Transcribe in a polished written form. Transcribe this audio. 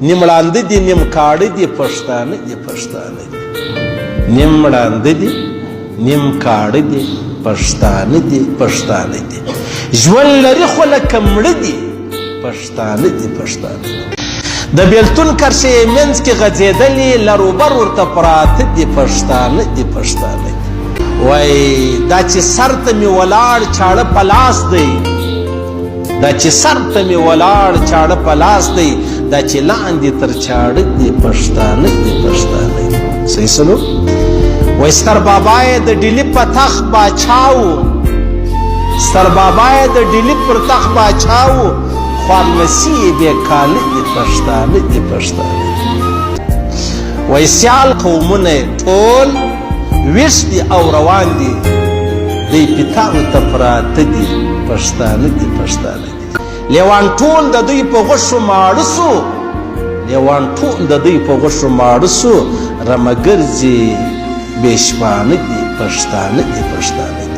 نیم ړانده دي نیم کاڼه دي پښتانه دي پښتانه دي نیم ړانده دي نیم کاڼه دي پښتانه دي پښتانه دي ژوند لري خو لکه مړه دي پښتانه دي پښتانه دي د بیلتون کرښې یې منځ کې غځېدلې لروبر ورته پراته دي پښتانه دي پښتانه دي وای دا چې سر ته مې ولاړ چاړه په لاس دی دا چې سر ته مې ولاړ چاړه په لاس دی دا چې لاندې تر چاړه دي پښتانه دي پښتانه دي صحیح سلو وای ستر بابا یې د ډیلي په تخت باچا و ستر بابا یې د ډیلي پر تخت باچا و خوارلسي یې بې کاله دي پښتانه دي پښتانه دي وای سیال قومونه یې ټول ویښ دي او روان دي دی پیتاو ته پراته دي پښتانه دي پښتانه دي لیوان ټول د دوی په غوښو ماړه سو لیوان ټول د دوی په غوښو ماړه سو رمه ګرځي بې شمانه دي پښتانه دي پښتانه دي